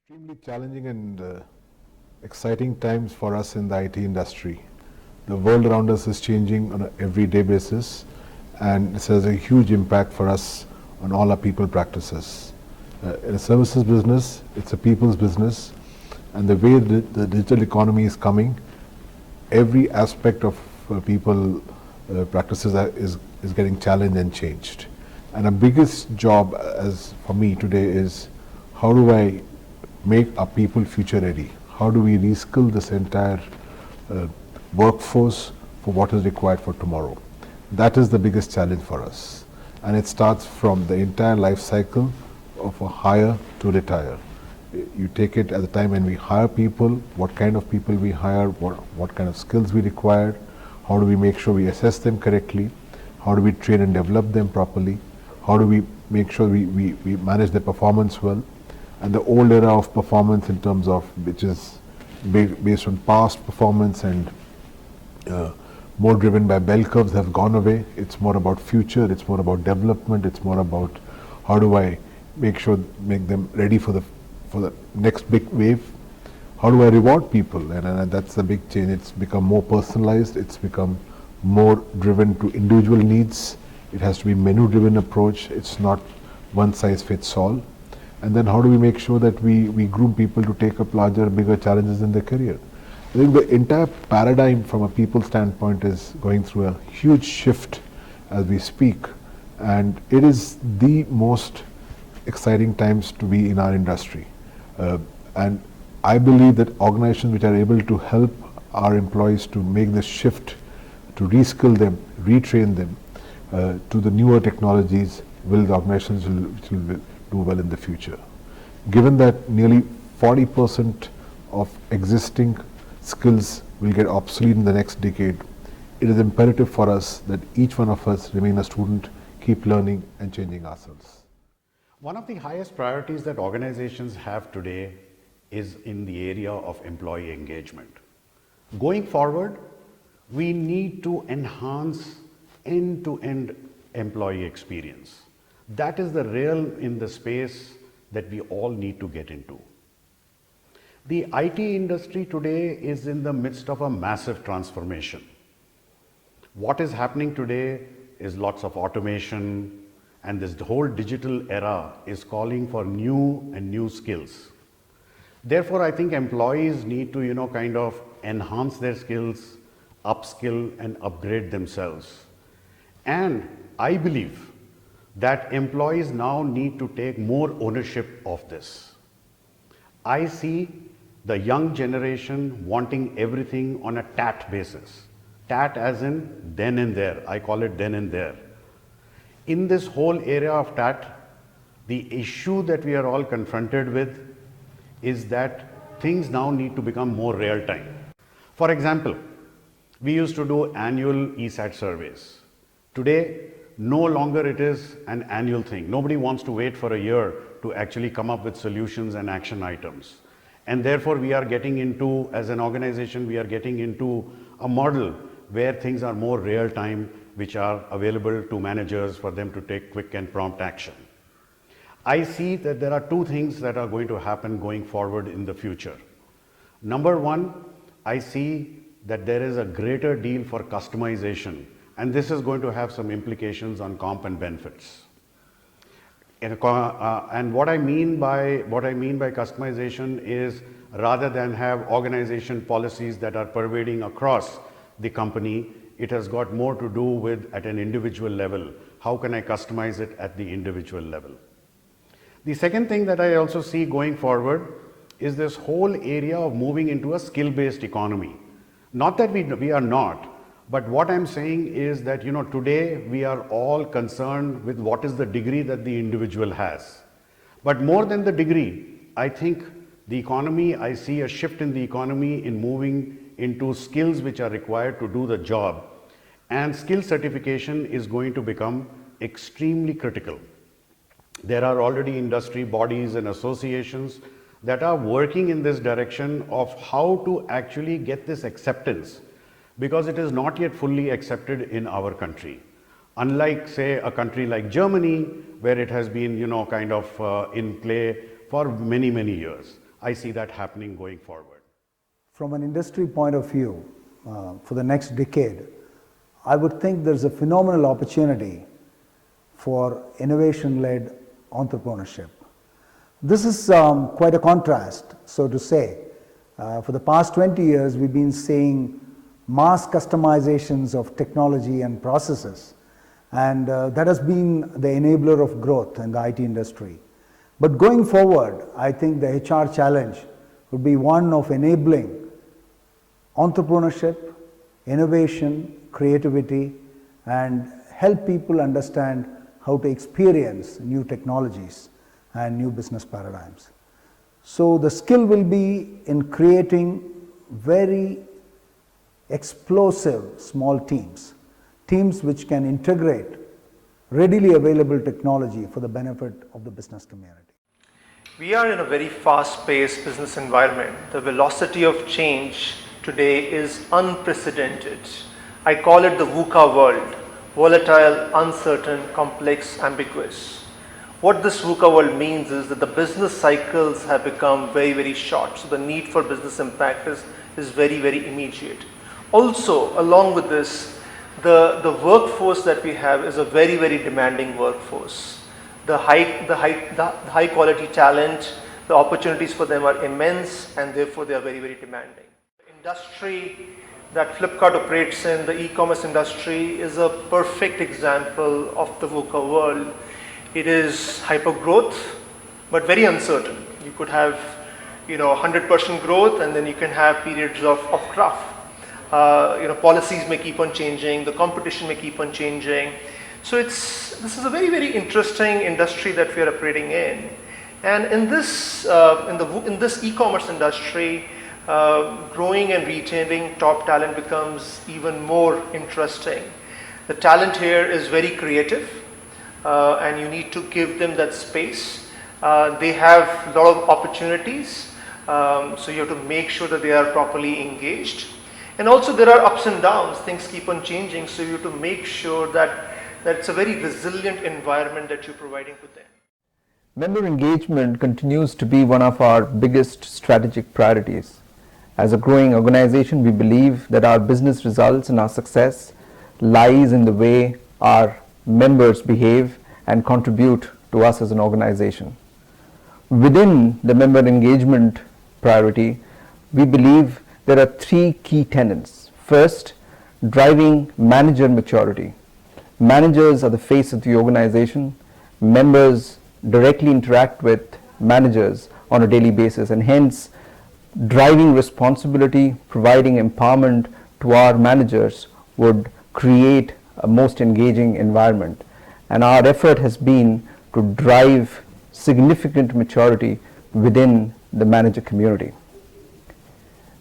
Extremely challenging and exciting times for us in the IT industry. The world around us is changing on an everyday basis, and this has a huge impact for us on all our people practices. In a services business, it's a people's business, and the way the digital economy is coming, every aspect of people practices is getting challenged and changed. And our biggest job as for me today is how do I make our people future ready? How do we reskill this entire workforce for what is required for tomorrow? That is the biggest challenge for us. And it starts from the entire life cycle of a hire to retire. You take it at the time when we hire people, what kind of people we hire, what kind of skills we require, how do we make sure we assess them correctly, how do we train and develop them properly, how do we make sure we manage their performance well. And the old era of performance in terms of which is based on past performance and more driven by bell curves have gone away. It's more about future, it's more about development, it's more about how do I make them ready for the next big wave. How do I reward people? And that's the big change. It's become more personalized, it's become more driven to individual needs. It has to be menu driven approach. It's not one size fits all. And then how do we make sure that we groom people to take up larger, bigger challenges in their career? I think the entire paradigm from a people standpoint is going through a huge shift as we speak. And it is the most exciting times to be in our industry. And I believe that organizations which are able to help our employees to make this shift, to reskill them, retrain them to the newer technologies, the organizations which will do well in the future. Given that nearly 40% of existing skills will get obsolete in the next decade, it is imperative for us that each one of us remain a student, keep learning and changing ourselves. One of the highest priorities that organizations have today is in the area of employee engagement. Going forward, we need to enhance end-to-end employee experience. That is the realm in the space that we all need to get into. The IT industry today is in the midst of a massive transformation. What is happening today is lots of automation, and this whole digital era is calling for new skills. Therefore, I think employees need to, kind of enhance their skills, upskill and upgrade themselves. And I believe that employees now need to take more ownership of this. I see the young generation wanting everything on a TAT basis. TAT as in then and there. I call it then and there. In this whole area of TAT, the issue that we are all confronted with is that things now need to become more real time. For example, we used to do annual ESAT surveys. Today, no longer it is an annual thing. Nobody wants to wait for a year to actually come up with solutions and action items. And therefore, we are getting into, as an organization, we are getting into a model where things are more real time, which are available to managers for them to take quick and prompt action. I see that there are two things that are going to happen going forward in the future. Number one, I see that there is a greater deal for customization, and this is going to have some implications on comp and benefits. And what I mean by customization is, rather than have organization policies that are pervading across the company, it has got more to do with at an individual level. How can I customize it at the individual level? The second thing that I also see going forward is this whole area of moving into a skill-based economy. Not that we are not, but what I'm saying is that today we are all concerned with what is the degree that the individual has. But more than the degree, I think the economy, I see a shift in the economy in moving into skills which are required to do the job, and skill certification is going to become extremely critical. There are already industry bodies and associations that are working in this direction of how to actually get this acceptance, because it is not yet fully accepted in our country. Unlike, say, a country like Germany, where it has been, in play for many, many years. I see that happening going forward. From an industry point of view, for the next decade, I would think there's a phenomenal opportunity for innovation-led entrepreneurship. This is quite a contrast, so to say. For the past 20 years, we've been seeing mass customizations of technology and processes, and that has been the enabler of growth in the IT industry. But going forward, I think the HR challenge would be one of enabling entrepreneurship, innovation, creativity, and help people understand how to experience new technologies and new business paradigms. So the skill will be in creating very explosive small teams which can integrate readily available technology for the benefit of the business community. We are in a very fast-paced business environment. The velocity of change today is unprecedented. I call it the VUCA world: volatile, uncertain, complex, ambiguous. What this VUCA world means is that the business cycles have become very, very short. So the need for business impact is very, very immediate. Also, along with this, the workforce that we have is a very, very demanding workforce. The high quality talent, the opportunities for them are immense, and therefore they are very, very demanding. The industry that Flipkart operates in, the e-commerce industry, is a perfect example of the VUCA world. It is hyper growth, but very uncertain. You could have 100% growth, and then you can have periods of trough. Policies may keep on changing, the competition may keep on changing. So this is a very, very interesting industry that we are operating in. And in this e-commerce industry, growing and retaining top talent becomes even more interesting. The talent here is very creative, and you need to give them that space. They have a lot of opportunities, so you have to make sure that they are properly engaged. And also there are ups and downs, things keep on changing, so you have to make sure that it's a very resilient environment that you're providing to them. Member engagement continues to be one of our biggest strategic priorities. As a growing organization, we believe that our business results and our success lies in the way our members behave and contribute to us as an organization. Within the member engagement priority, we believe there are three key tenets. First, driving manager maturity. Managers are the face of the organization. Members directly interact with managers on a daily basis, and hence driving responsibility, providing empowerment to our managers would create a most engaging environment. And our effort has been to drive significant maturity within the manager community.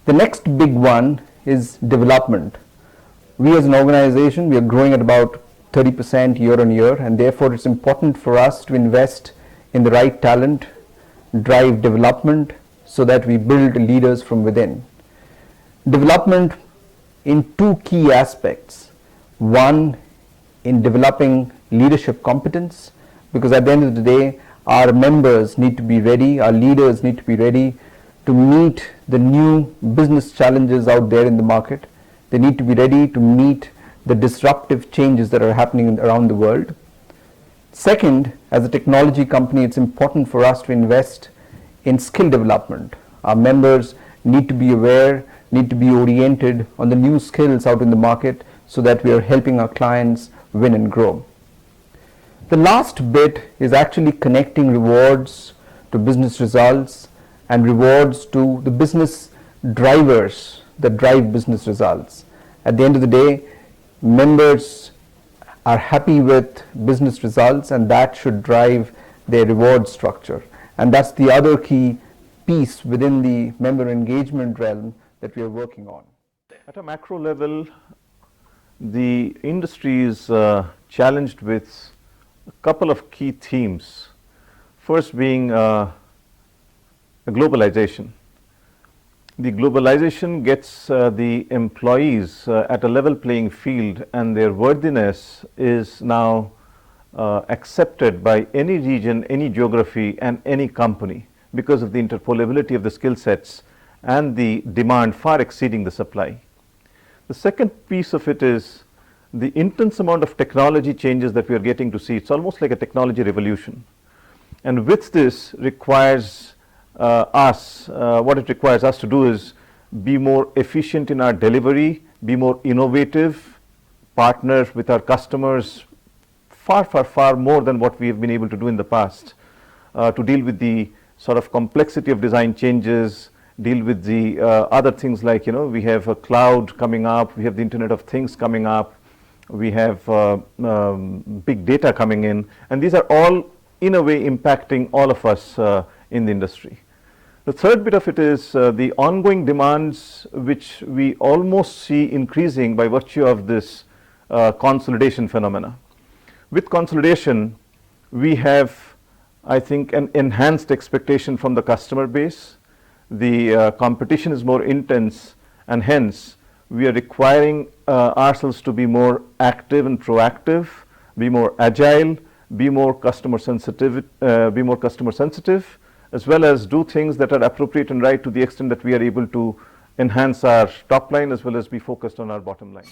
The next big one is development. We as an organization, we are growing at about 30% year on year, and therefore it's important for us to invest in the right talent, drive development so that we build leaders from within. Development in two key aspects. One, in developing leadership competence, because at the end of the day, our members need to be ready, our leaders need to be ready to meet the new business challenges out there in the market. They need to be ready to meet the disruptive changes that are happening around the world. Second, as a technology company, it's important for us to invest in skill development. Our members need to be aware, need to be oriented on the new skills out in the market so that we are helping our clients win and grow. The last bit is actually connecting rewards to business results and rewards to the business drivers that drive business results. At the end of the day, members are happy with business results, and that should drive their reward structure. And that's the other key piece within the member engagement realm that we are working on. At a macro level, the industry is challenged with a couple of key themes. First being globalization. The globalization gets the employees at a level playing field, and their worthiness is now accepted by any region, any geography, and any company. because of the interpolability of the skill sets and the demand far exceeding the supply. The second piece of it is the intense amount of technology changes that we are getting to see. It's almost like a technology revolution. And with this requires what it requires us to do is be more efficient in our delivery, be more innovative, partner with our customers far more than what we have been able to do in the past, to deal with the sort of complexity of design changes, deal with the other things like, we have a cloud coming up, we have the Internet of Things coming up, we have big data coming in, and these are all in a way impacting all of us in the industry. The third bit of it is the ongoing demands which we almost see increasing by virtue of this consolidation phenomena. With consolidation, we have, I think, an enhanced expectation from the customer base. The competition is more intense, and hence we are requiring ourselves to be more active and proactive, be more agile, be more customer sensitive, as well as do things that are appropriate and right to the extent that we are able to enhance our top line as well as be focused on our bottom line.